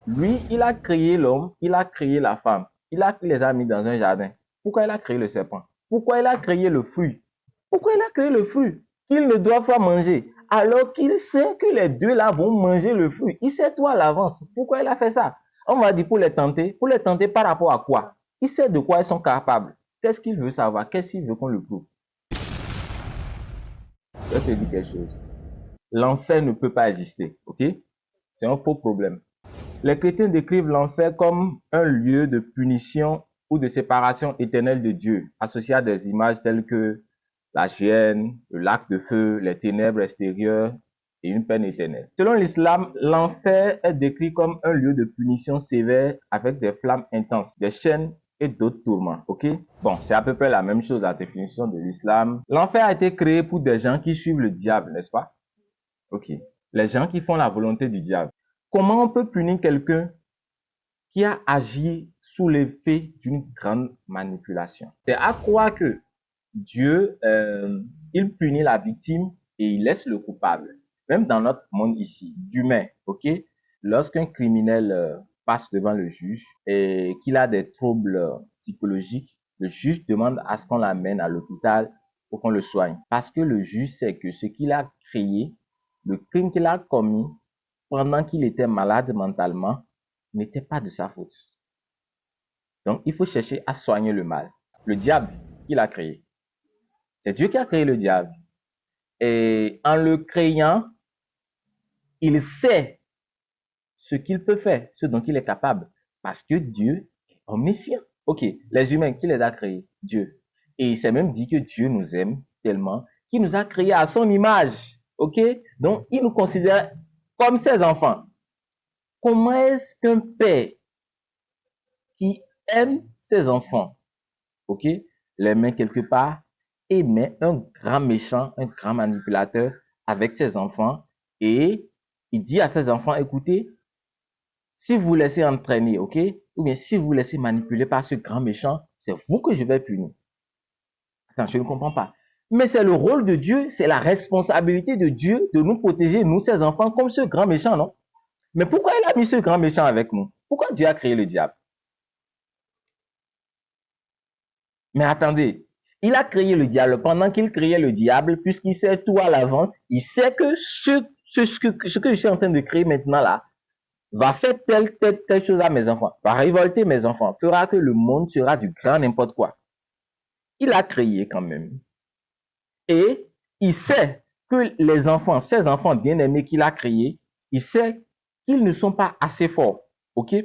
Lui, il a créé l'homme, il a créé la femme. Il les a mis dans un jardin. Pourquoi il a créé le serpent? Pourquoi il a créé le fruit? Pourquoi il a créé le fruit qu'ils ne doivent pas manger? Alors qu'il sait que les deux là vont manger le fruit. Il sait tout à l'avance. Pourquoi il a fait ça? On m'a dit pour les tenter. Pour les tenter par rapport à quoi? Il sait de quoi ils sont capables. Qu'est-ce qu'il veut savoir? Qu'est-ce qu'il veut qu'on le prouve? Je te dis quelque chose. L'enfer ne peut pas exister. Ok? C'est un faux problème. Les chrétiens décrivent l'enfer comme un lieu de punition ou de séparation éternelle de Dieu, associé à des images telles que la géhenne, le lac de feu, les ténèbres extérieures et une peine éternelle. Selon l'islam, l'enfer est décrit comme un lieu de punition sévère avec des flammes intenses, des chaînes et d'autres tourments. Ok? Bon, c'est à peu près la même chose, la définition de l'islam. L'enfer a été créé pour des gens qui suivent le diable, n'est-ce pas? Ok. Les gens qui font la volonté du diable. Comment on peut punir quelqu'un qui a agi sous l'effet d'une grande manipulation? C'est à croire que Dieu, il punit la victime et il laisse le coupable. Même dans notre monde ici, d'humain, ok? Lorsqu'un criminel passe devant le juge et qu'il a des troubles psychologiques, le juge demande à ce qu'on l'amène à l'hôpital pour qu'on le soigne. Parce que le juge sait que ce qu'il a créé, le crime qu'il a commis pendant qu'il était malade mentalement, n'était pas de sa faute. Donc, il faut chercher à soigner le mal. Le diable qu'il a créé. C'est Dieu qui a créé le diable. Et en le créant, il sait ce qu'il peut faire, ce dont il est capable. Parce que Dieu est omniscient. Ok, les humains, qui les a créés? Dieu. Et il s'est même dit que Dieu nous aime tellement qu'il nous a créés à son image. Ok, donc il nous considère comme ses enfants. Comment est-ce qu'un père qui aime ses enfants, ok, les met quelque part et met un grand méchant, un grand manipulateur avec ses enfants et il dit à ses enfants, écoutez, si vous vous laissez entraîner, ok, ou bien si vous vous laissez manipuler par ce grand méchant, c'est vous que je vais punir. Attends, je ne comprends pas. Mais c'est le rôle de Dieu, c'est la responsabilité de Dieu de nous protéger, nous, ses enfants, comme ce grand méchant, non? Mais pourquoi il a mis ce grand méchant avec nous? Pourquoi Dieu a créé le diable? Mais attendez, il a créé le diable. Pendant qu'il créait le diable, puisqu'il sait tout à l'avance, il sait que ce que je suis en train de créer maintenant là, va faire telle chose à mes enfants, va révolter mes enfants, fera que le monde sera du grand n'importe quoi. Il a créé quand même. Et il sait que les enfants, ces enfants bien-aimés qu'il a créés, il sait qu'ils ne sont pas assez forts. OK?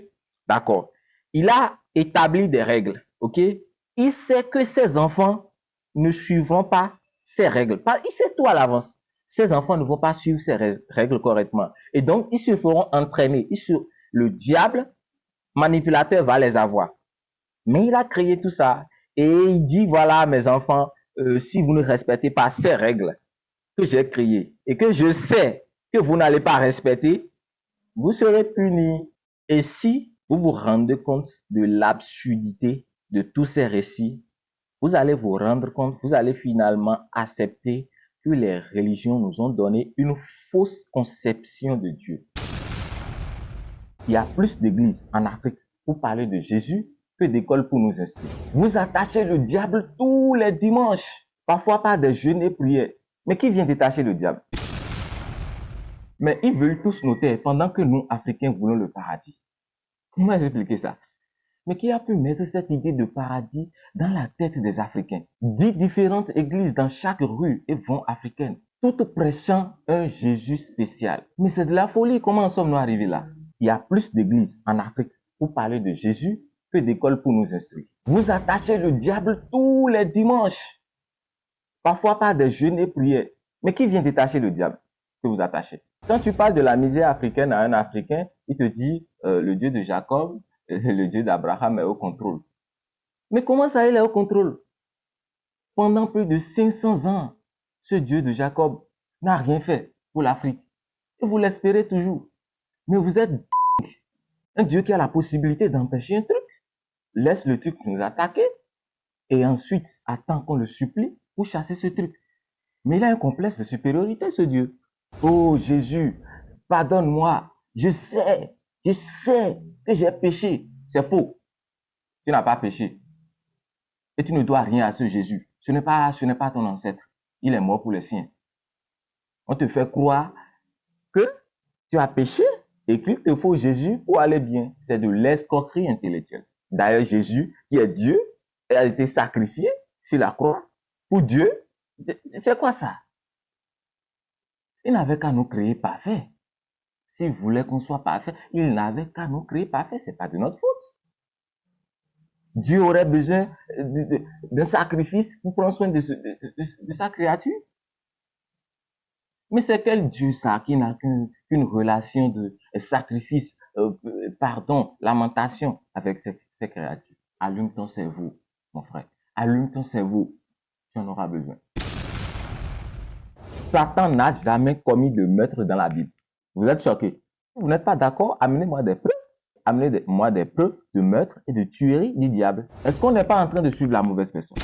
D'accord. Il a établi des règles. OK? Il sait que ses enfants ne suivront pas ces règles. Il sait tout à l'avance. Ces enfants ne vont pas suivre ces règles correctement. Et donc, ils se feront entraîner. Le diable manipulateur va les avoir. Mais il a créé tout ça. Et il dit, voilà, mes enfants, si vous ne respectez pas ces règles que j'ai créées et que je sais que vous n'allez pas respecter, vous serez punis. Et si vous vous rendez compte de l'absurdité de tous ces récits, vous allez vous rendre compte, vous allez finalement accepter que les religions nous ont donné une fausse conception de Dieu. Il y a plus d'églises en Afrique pour parler de Jésus que d'écoles pour nous instruire. Vous attachez le diable tous les dimanches, parfois par des jeûnes et prières. Mais qui vient détacher le diable? Mais ils veulent tous nos terres pendant que nous, Africains, voulons le paradis. Comment expliquer ça? Mais qui a pu mettre cette idée de paradis dans la tête des Africains? 10 différentes églises dans chaque rue et vont africaines, toutes prêchant un Jésus spécial. Mais c'est de la folie, comment en sommes-nous arrivés là? Il y a plus d'églises en Afrique pour parler de Jésus que d'écoles pour nous instruire. Vous attachez le diable tous les dimanches, parfois par des jeûnes et prières. Mais qui vient détacher le diable que vous attachez? Quand tu parles de la misère africaine à un Africain, il te dit le Dieu de Jacob, le Dieu d'Abraham est au contrôle. Mais comment ça, il est au contrôle? Pendant plus de 500 ans, ce Dieu de Jacob n'a rien fait pour l'Afrique. Et vous l'espérez toujours. Mais vous êtes un Dieu qui a la possibilité d'empêcher un truc. Laisse le truc nous attaquer et ensuite attend qu'on le supplie pour chasser ce truc. Mais il a un complexe de supériorité, ce Dieu. Oh Jésus, pardonne-moi. Je sais Je sais que j'ai péché. C'est faux. Tu n'as pas péché. Et tu ne dois rien à ce Jésus. Ce n'est pas ton ancêtre. Il est mort pour les siens. On te fait croire que tu as péché et qu'il te faut Jésus pour aller bien. C'est de l'escroquerie intellectuelle. D'ailleurs, Jésus, qui est Dieu, a été sacrifié sur la croix pour Dieu. C'est quoi ça? Il n'avait qu'à nous créer parfaits. S'il voulait qu'on soit parfait, il n'avait qu'à nous créer parfaits. Ce n'est pas de notre faute. Dieu aurait besoin d'un sacrifice pour prendre soin de sa créature. Mais c'est quel Dieu ça qui n'a qu'une relation de sacrifice, pardon, lamentation avec ses créatures? Allume ton cerveau, mon frère. Allume ton cerveau. Tu en auras besoin. Satan n'a jamais commis de meurtre dans la Bible. Vous êtes choqués? Vous n'êtes pas d'accord? Amenez-moi des preuves. Amenez-moi des preuves de meurtre et de tuerie du diable. Est-ce qu'on n'est pas en train de suivre la mauvaise personne?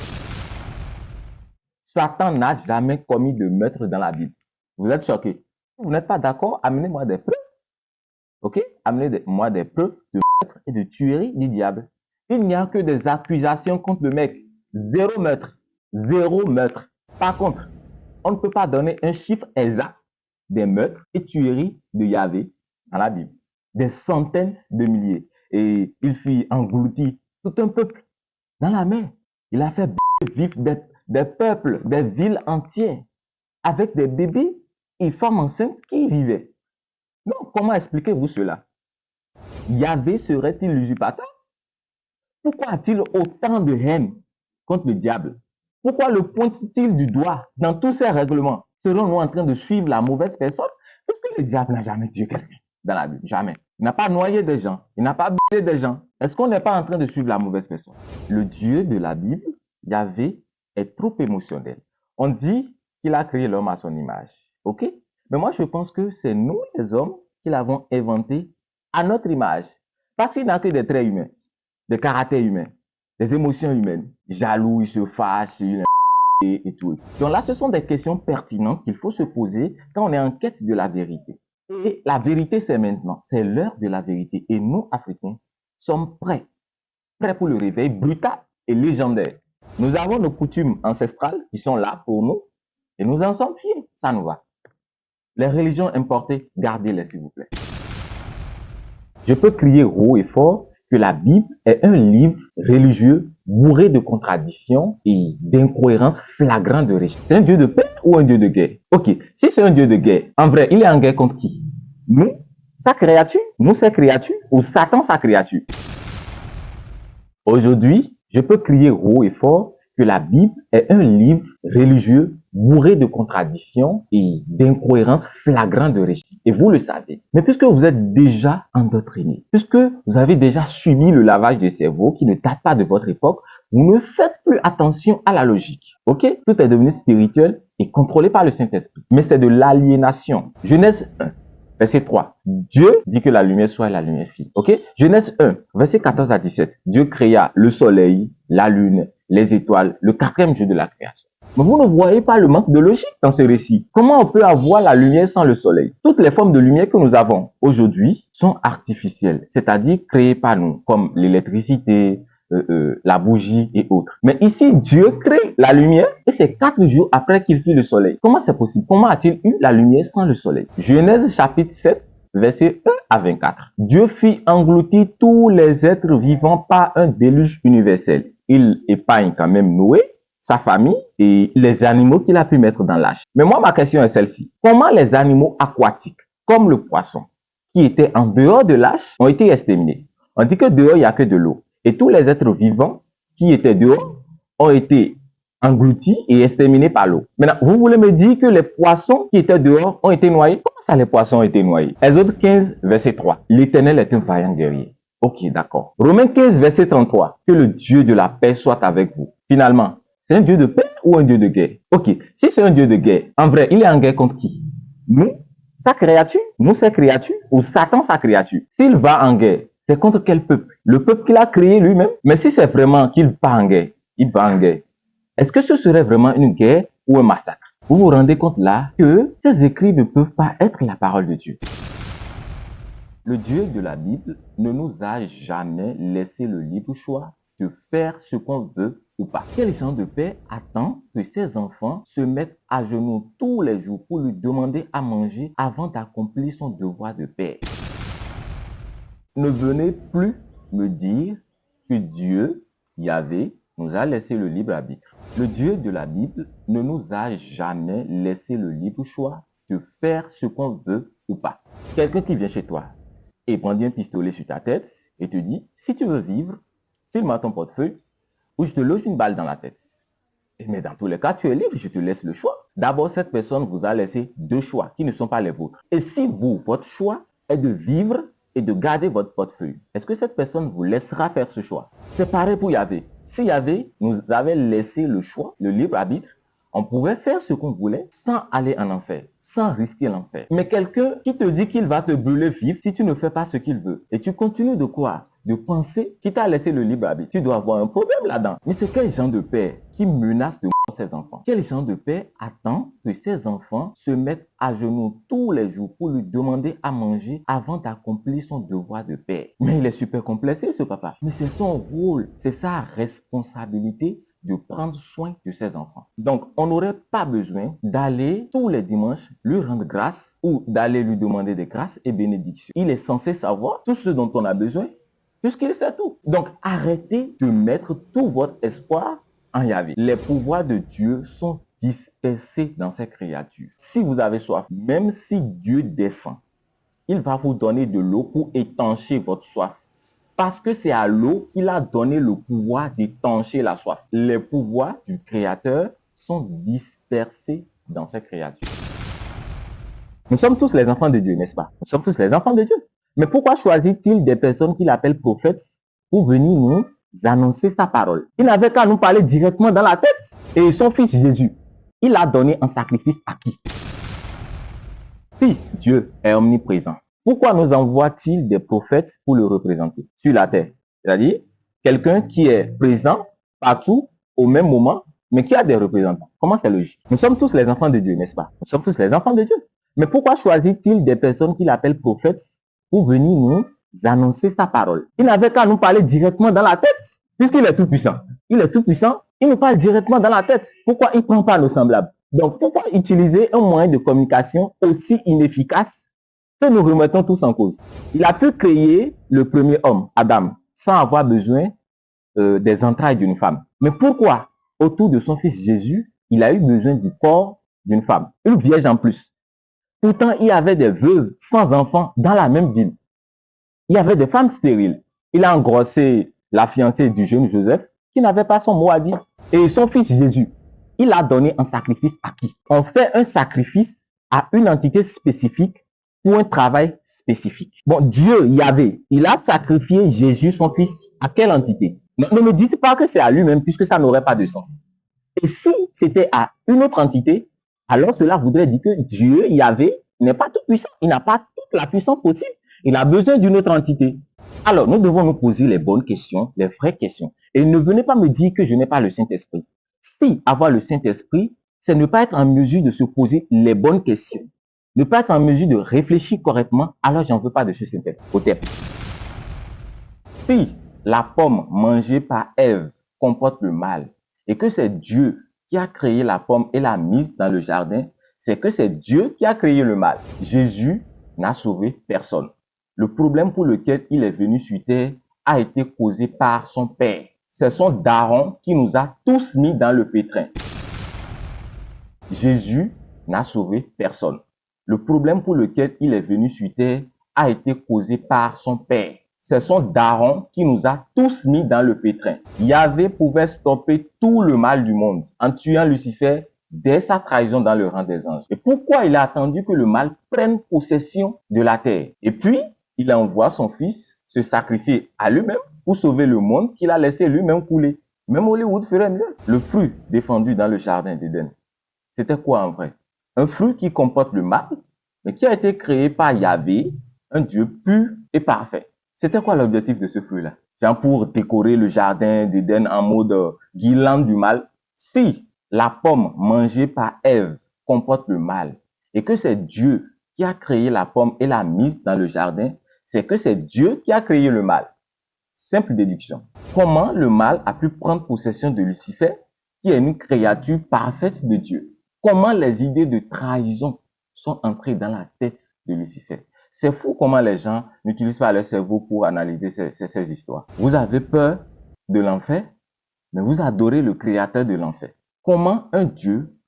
Satan n'a jamais commis de meurtre dans la Bible. Vous êtes choqués? Vous n'êtes pas d'accord? Amenez-moi des preuves. Ok? Amenez-moi des preuves de meurtre et de tuerie du diable. Il n'y a que des accusations contre le mec. Zéro meurtre. Zéro meurtre. Par contre, on ne peut pas donner un chiffre exact des meurtres et tueries de Yahvé dans la Bible. Des centaines de milliers. Et il fit engloutir tout un peuple dans la mer. Il a fait vivre des peuples, des villes entières, avec des bébés et femmes enceintes qui y vivaient. Donc, comment expliquez-vous cela? Yahvé serait-il l'usurpateur? Pourquoi a-t-il autant de haine contre le diable? Pourquoi le pointe-t-il du doigt dans tous ces règlements? Serons-nous en train de suivre la mauvaise personne? Parce que le diable n'a jamais tué quelqu'un dans la Bible. Jamais. Il n'a pas noyé des gens. Il n'a pas brûlé des gens. Est-ce qu'on n'est pas en train de suivre la mauvaise personne? Le Dieu de la Bible, Yahvé, est trop émotionnel. On dit qu'il a créé l'homme à son image. OK? Mais moi, je pense que c'est nous, les hommes, qui l'avons inventé à notre image. Parce qu'il n'a que des traits humains, des caractères humains, des émotions humaines. Jaloux, il se fâche, il est et tout. Donc là, ce sont des questions pertinentes qu'il faut se poser quand on est en quête de la vérité. Et la vérité, c'est maintenant. C'est l'heure de la vérité. Et nous, Africains, sommes prêts. Prêts pour le réveil brutal et légendaire. Nous avons nos coutumes ancestrales qui sont là pour nous. Et nous en sommes fiers. Ça nous va. Les religions importées, gardez-les, s'il vous plaît. Je peux crier haut et fort que la Bible est un livre religieux bourré de contradictions et d'incohérences flagrantes de richesse. C'est un Dieu de paix ou un Dieu de guerre? Ok, si c'est un Dieu de guerre, en vrai, il est en guerre contre qui? Nous, sa créature? Nous, ses créatures? Ou Satan, sa créature? Aujourd'hui, je peux crier haut et fort que la Bible est un livre religieux bourré de contradictions et d'incohérences flagrantes de récits. Et vous le savez. Mais puisque vous êtes déjà endoctriné, puisque vous avez déjà subi le lavage de cerveau qui ne date pas de votre époque, vous ne faites plus attention à la logique. Ok? Tout est devenu spirituel et contrôlé par le Saint-Esprit. Mais c'est de l'aliénation. Genèse 1. Verset 3. Dieu dit que la lumière soit et la lumière fit. Ok? Genèse 1, verset 14 à 17. Dieu créa le soleil, la lune, les étoiles, le quatrième jour de la création. Mais vous ne voyez pas le manque de logique dans ce récit. Comment on peut avoir la lumière sans le soleil? Toutes les formes de lumière que nous avons aujourd'hui sont artificielles, c'est-à-dire créées par nous, comme l'électricité, la bougie et autres. Mais ici, Dieu crée la lumière et c'est 4 jours après qu'il fit le soleil. Comment c'est possible? Comment a-t-il eu la lumière sans le soleil? Genèse chapitre 7, verset 1 à 24. Dieu fit engloutir tous les êtres vivants par un déluge universel. Il épargne quand même Noé, sa famille et les animaux qu'il a pu mettre dans l'arche. Mais moi, ma question est celle-ci. Comment les animaux aquatiques, comme le poisson, qui étaient en dehors de l'arche, ont été exterminés? On dit que dehors, il n'y a que de l'eau. Et tous les êtres vivants qui étaient dehors ont été engloutis et exterminés par l'eau. Maintenant, vous voulez me dire que les poissons qui étaient dehors ont été noyés? Comment ça, les poissons ont été noyés? Exode 15, verset 3. L'Éternel est un vaillant guerrier. Ok, d'accord. Romains 15, verset 33. Que le Dieu de la paix soit avec vous. Finalement, c'est un Dieu de paix ou un Dieu de guerre? Ok, si c'est un Dieu de guerre, en vrai, il est en guerre contre qui? Nous, sa créature? Nous, ses créatures? Ou Satan, sa créature? S'il va en guerre, c'est contre quel peuple? Le peuple qu'il a créé lui-même? Mais si c'est vraiment qu'il va en guerre, il va en guerre. Est-ce que ce serait vraiment une guerre ou un massacre? Vous vous rendez compte là que ces écrits ne peuvent pas être la parole de Dieu. Le Dieu de la Bible ne nous a jamais laissé le libre choix de faire ce qu'on veut ou pas. Quel genre de père attend que ses enfants se mettent à genoux tous les jours pour lui demander à manger avant d'accomplir son devoir de père? Ne venez plus me dire que Dieu, Yahvé, nous a laissé le libre arbitre. Le Dieu de la Bible ne nous a jamais laissé le libre choix de faire ce qu'on veut ou pas. Quelqu'un qui vient chez toi et brandit un pistolet sur ta tête et te dit, si tu veux vivre, file-moi ton portefeuille ou je te loge une balle dans la tête. Mais dans tous les cas, tu es libre, je te laisse le choix. D'abord, cette personne vous a laissé deux choix qui ne sont pas les vôtres. Et si vous, votre choix est de vivre et de garder votre portefeuille, est-ce que cette personne vous laissera faire ce choix? C'est pareil pour Yahvé. Si Yahvé nous avait laissé le choix, le libre arbitre, on pouvait faire ce qu'on voulait sans aller en enfer, sans risquer l'enfer. Mais quelqu'un qui te dit qu'il va te brûler vif si tu ne fais pas ce qu'il veut, et tu continues de croire, de penser qu'il t'a laissé le libre arbitre, tu dois avoir un problème là-dedans. Mais c'est quel genre de père qui menace de mort ses enfants? Quel genre de père attend que ses enfants se mettent à genoux tous les jours pour lui demander à manger avant d'accomplir son devoir de père? Mais il est super complexé, ce papa. Mais c'est son rôle, c'est sa responsabilité de prendre soin de ses enfants. Donc, on n'aurait pas besoin d'aller tous les dimanches lui rendre grâce ou d'aller lui demander des grâces et bénédictions. Il est censé savoir tout ce dont on a besoin puisqu'il sait tout. Donc, arrêtez de mettre tout votre espoir en Yahvé. Les pouvoirs de Dieu sont dispersés dans ses créatures. Si vous avez soif, même si Dieu descend, il va vous donner de l'eau pour étancher votre soif. Parce que c'est à l'eau qu'il a donné le pouvoir d'étancher la soif. Les pouvoirs du Créateur sont dispersés dans ses créatures. Nous sommes tous les enfants de Dieu, n'est-ce pas? Nous sommes tous les enfants de Dieu. Mais pourquoi choisit-il des personnes qu'il appelle prophètes pour venir nous annoncer sa parole? Il n'avait qu'à nous parler directement dans la tête. Et son fils Jésus, il a donné un sacrifice à qui? Si Dieu est omniprésent, pourquoi nous envoie-t-il des prophètes pour le représenter sur la terre? C'est-à-dire, quelqu'un qui est présent partout au même moment, mais qui a des représentants. Comment c'est logique? Nous sommes tous les enfants de Dieu, n'est-ce pas? Nous sommes tous les enfants de Dieu. Mais pourquoi choisit-il des personnes qu'il appelle prophètes pour venir nous annoncer sa parole? Il n'avait qu'à nous parler directement dans la tête, puisqu'il est tout puissant. Il est tout puissant, il nous parle directement dans la tête. Pourquoi il ne prend pas nos semblables? Donc, pourquoi utiliser un moyen de communication aussi inefficace que nous remettons tous en cause? Il a pu créer le premier homme, Adam, sans avoir besoin des entrailles d'une femme. Mais pourquoi, autour de son fils Jésus, il a eu besoin du corps d'une femme, une vierge en plus? Pourtant, il y avait des veuves sans enfants dans la même ville. Il y avait des femmes stériles. Il a engrossé la fiancée du jeune Joseph qui n'avait pas son mot à dire. Et son fils Jésus, il a donné un sacrifice à qui? On fait un sacrifice à une entité spécifique pour un travail spécifique. Bon, Dieu, Yahvé, il a sacrifié Jésus, son fils, à quelle entité? Ne me dites pas que c'est à lui-même, puisque ça n'aurait pas de sens. Et si c'était à une autre entité, alors cela voudrait dire que Dieu, Yahvé, n'est pas tout puissant. Il n'a pas toute la puissance possible. Il a besoin d'une autre entité. Alors, nous devons nous poser les bonnes questions, les vraies questions. Et ne venez pas me dire que je n'ai pas le Saint-Esprit. Si avoir le Saint-Esprit, c'est ne pas être en mesure de se poser les bonnes questions, ne pas être en mesure de réfléchir correctement, alors j'en veux pas de ce Saint-Esprit. Au terme. Si la pomme mangée par Ève comporte le mal, et que c'est Dieu qui a créé la pomme et l'a mise dans le jardin, c'est que c'est Dieu qui a créé le mal. Jésus n'a sauvé personne. Le problème pour lequel il est venu sur terre a été causé par son Père. C'est son daron qui nous a tous mis dans le pétrin. Jésus n'a sauvé personne. Le problème pour lequel il est venu sur terre a été causé par son Père. C'est son daron qui nous a tous mis dans le pétrin. Yahvé pouvait stopper tout le mal du monde en tuant Lucifer dès sa trahison dans le rang des anges. Et pourquoi il a attendu que le mal prenne possession de la terre? Et puis, il envoie son fils se sacrifier à lui-même pour sauver le monde qu'il a laissé lui-même couler. Même Hollywood ferait mieux. Le fruit défendu dans le jardin d'Éden, c'était quoi en vrai? Un fruit qui comporte le mal, mais qui a été créé par Yahvé, un Dieu pur et parfait. C'était quoi l'objectif de ce fruit-là? Genre pour décorer le jardin d'Éden en mode guirlande du mal? Si la pomme mangée par Ève comporte le mal et que c'est Dieu qui a créé la pomme et l'a mise dans le jardin, c'est que c'est Dieu qui a créé le mal. Simple déduction. Comment le mal a pu prendre possession de Lucifer, qui est une créature parfaite de Dieu? Comment les idées de trahison sont entrées dans la tête de Lucifer? C'est fou comment les gens n'utilisent pas leur cerveau pour analyser ces histoires. Vous avez peur de l'enfer, mais vous adorez le créateur de l'enfer. Comment un Dieu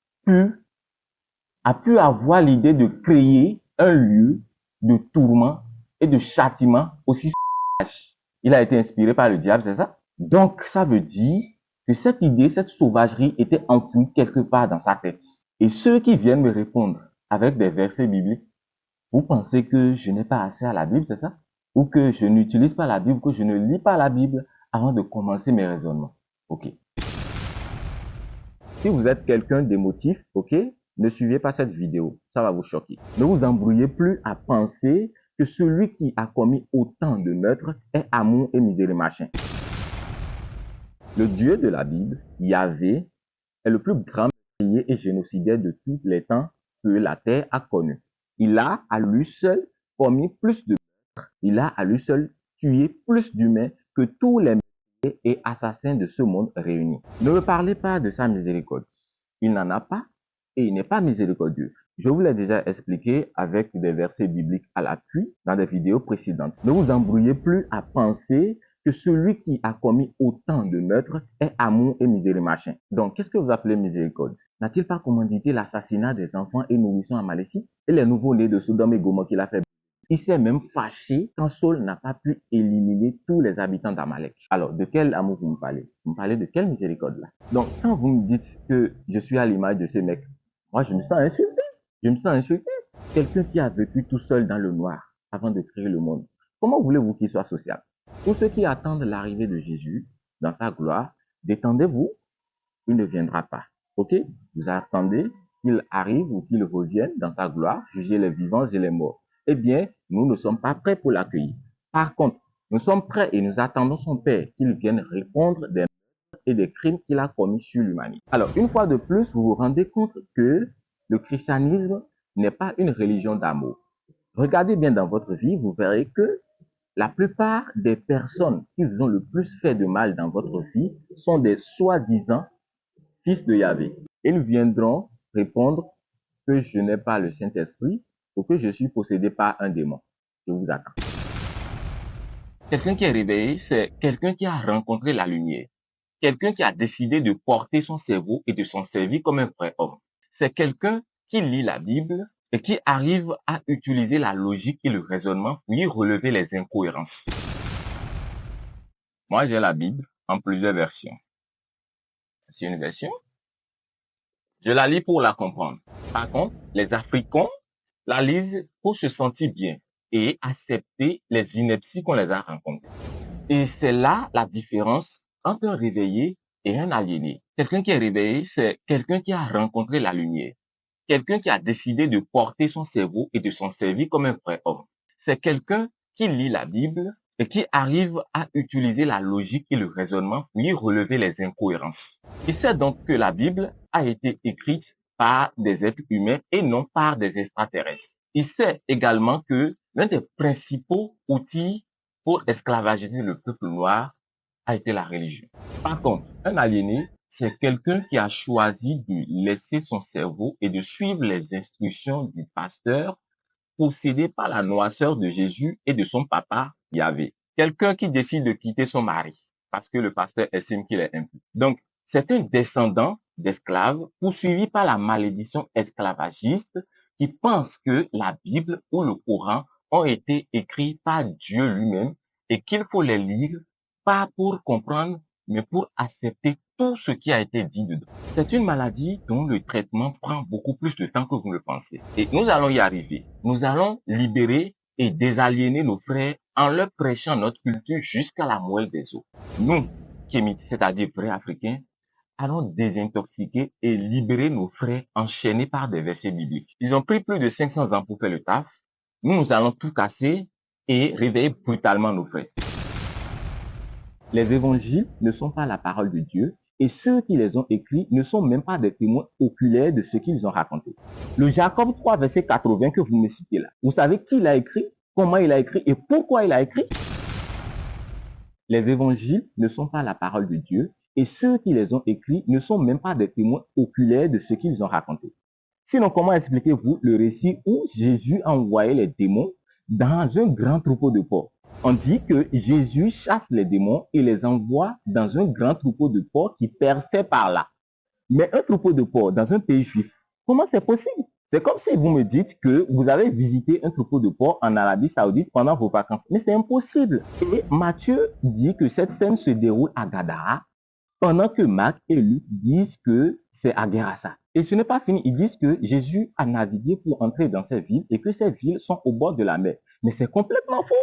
a pu avoir l'idée de créer un lieu de tourment et de châtiment aussi sauvage? Il a été inspiré par le diable, c'est ça? Donc, ça veut dire que cette idée, cette sauvagerie était enfouie quelque part dans sa tête. Et ceux qui viennent me répondre avec des versets bibliques, vous pensez que je n'ai pas assez à la Bible, c'est ça? Ou que je n'utilise pas la Bible, que je ne lis pas la Bible avant de commencer mes raisonnements. Ok. Si vous êtes quelqu'un d'émotif, ok, ne suivez pas cette vidéo, ça va vous choquer. Ne vous embrouillez plus à penser que celui qui a commis autant de meurtres est amour et misère machin. Le Dieu de la Bible, Yahvé, est le plus grand meurtrier et génocidaire de tous les temps que la terre a connu. Il a à lui seul commis plus de meurtres, il a à lui seul tué plus d'humains que tous les meurtriers et assassins de ce monde réunis. Ne me parlez pas de sa miséricorde. Il n'en a pas et il n'est pas miséricordieux. Je vous l'ai déjà expliqué avec des versets bibliques à l'appui dans des vidéos précédentes. Ne vous embrouillez plus à penser que celui qui a commis autant de meurtres est amour et miséricorde machin. Donc, qu'est-ce que vous appelez miséricorde? N'a-t-il pas commandité l'assassinat des enfants et nourrissons amalécites et les nouveaux-nés de Sodome et Gomorrhe qu'il a fait? Il s'est même fâché quand Saul n'a pas pu éliminer tous les habitants d'Amalek. Alors, de quel amour vous me parlez? Vous me parlez de quelle miséricorde là? Donc, quand vous me dites que je suis à l'image de ce mec, moi, je me sens insulté. Je me sens insulté. Quelqu'un qui a vécu tout seul dans le noir avant de créer le monde, comment voulez-vous qu'il soit sociable? Pour ceux qui attendent l'arrivée de Jésus dans sa gloire, détendez-vous, il ne viendra pas. Ok? Vous attendez qu'il arrive ou qu'il revienne dans sa gloire, juger les vivants et les morts. Eh bien, nous ne sommes pas prêts pour l'accueillir. Par contre, nous sommes prêts et nous attendons son Père qu'il vienne répondre des meurtres et des crimes qu'il a commis sur l'humanité. Alors, une fois de plus, vous vous rendez compte que le christianisme n'est pas une religion d'amour. Regardez bien dans votre vie, vous verrez que la plupart des personnes qui vous ont le plus fait de mal dans votre vie sont des soi-disant fils de Yahvé. Ils viendront répondre que je n'ai pas le Saint-Esprit ou que je suis possédé par un démon. Je vous attends. Quelqu'un qui est réveillé, c'est quelqu'un qui a rencontré la lumière. Quelqu'un qui a décidé de porter son cerveau et de s'en servir comme un vrai homme. C'est quelqu'un qui lit la Bible et qui arrive à utiliser la logique et le raisonnement pour y relever les incohérences. Moi, j'ai la Bible en plusieurs versions. C'est une version. Je la lis pour la comprendre. Par contre, les Africains la lisent pour se sentir bien et accepter les inepties qu'on les a rencontrées. Et c'est là la différence entre un réveillé et un aliéné. Quelqu'un qui est réveillé, c'est quelqu'un qui a rencontré la lumière. Quelqu'un qui a décidé de porter son cerveau et de s'en servir comme un vrai homme. C'est quelqu'un qui lit la Bible et qui arrive à utiliser la logique et le raisonnement pour y relever les incohérences. Il sait donc que la Bible a été écrite par des êtres humains et non par des extraterrestres. Il sait également que l'un des principaux outils pour esclavagiser le peuple noir a été la religion. Par contre, un aliéné, c'est quelqu'un qui a choisi de laisser son cerveau et de suivre les instructions du pasteur possédé par la noirceur de Jésus et de son papa Yahvé. Quelqu'un qui décide de quitter son mari parce que le pasteur estime qu'il est impur. Donc, c'est un descendant d'esclaves poursuivi par la malédiction esclavagiste qui pense que la Bible ou le Coran ont été écrits par Dieu lui-même et qu'il faut les lire pas pour comprendre, mais pour accepter tout ce qui a été dit dedans. C'est une maladie dont le traitement prend beaucoup plus de temps que vous le pensez. Et nous allons y arriver. Nous allons libérer et désaliéner nos frères en leur prêchant notre culture jusqu'à la moelle des os. Nous, Kémites, c'est-à-dire vrais Africains, allons désintoxiquer et libérer nos frères enchaînés par des versets bibliques. Ils ont pris plus de 500 ans pour faire le taf. Nous allons tout casser et réveiller brutalement nos frères. Les évangiles ne sont pas la parole de Dieu et ceux qui les ont écrits ne sont même pas des témoins oculaires de ce qu'ils ont raconté. Le Jacob 3, verset 80 que vous me citez là, vous savez qui l'a écrit? comment il a écrit et pourquoi il a écrit. Les évangiles ne sont pas la parole de Dieu et ceux qui les ont écrits ne sont même pas des témoins oculaires de ce qu'ils ont raconté. Sinon, comment expliquez-vous le récit où Jésus a envoyé les démons dans un grand troupeau de porcs? On dit que Jésus chasse les démons et les envoie dans un grand troupeau de porcs qui perçait par là. Mais un troupeau de porcs dans un pays juif, comment c'est possible? C'est comme si vous me dites que vous avez visité un troupeau de porcs en Arabie Saoudite pendant vos vacances. Mais c'est impossible. Et Matthieu dit que cette scène se déroule à Gadara, pendant que Marc et Luc disent que c'est à Gerasa. Et ce n'est pas fini. Ils disent que Jésus a navigué pour entrer dans ces villes et que ces villes sont au bord de la mer. Mais c'est complètement faux.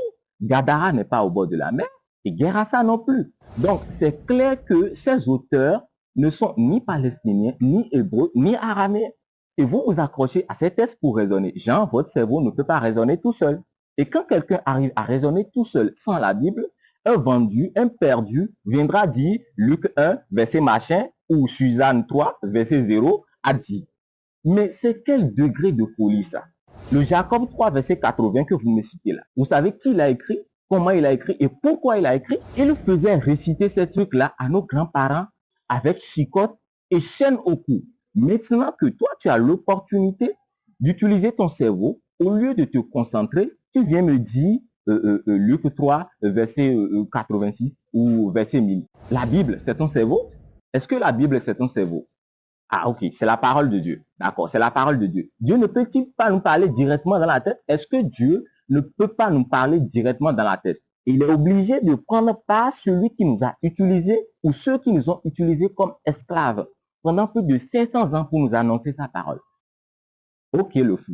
Gadara n'est pas au bord de la mer et Gerasa non plus. Donc, c'est clair que ces auteurs ne sont ni palestiniens, ni hébreux, ni araméens. Et vous vous accrochez à ces textes pour raisonner. Genre, votre cerveau ne peut pas raisonner tout seul. Et quand quelqu'un arrive à raisonner tout seul sans la Bible, un vendu, un perdu viendra dire Luc 1, verset machin, ou Suzanne 3, verset 0, a dit. Mais c'est quel degré de folie ça? Le Jacob 3, verset 80 que vous me citez là. Vous savez qui l'a écrit, comment il a écrit et pourquoi il a écrit? Il faisait réciter ces trucs-là à nos grands-parents avec chicotte et chaîne au cou. Maintenant que toi, tu as l'opportunité d'utiliser ton cerveau, au lieu de te concentrer, tu viens me dire Luc 3, verset 86 ou verset 1000. La Bible, c'est ton cerveau? Est-ce que la Bible, c'est ton cerveau? Ah, ok, c'est la parole de Dieu. D'accord, c'est la parole de Dieu. Dieu ne peut-il pas nous parler directement dans la tête? Est-ce que Dieu ne peut pas nous parler directement dans la tête? Il est obligé de prendre part celui qui nous a utilisés ou ceux qui nous ont utilisés comme esclaves pendant plus de 500 ans pour nous annoncer sa parole. Ok, le fou.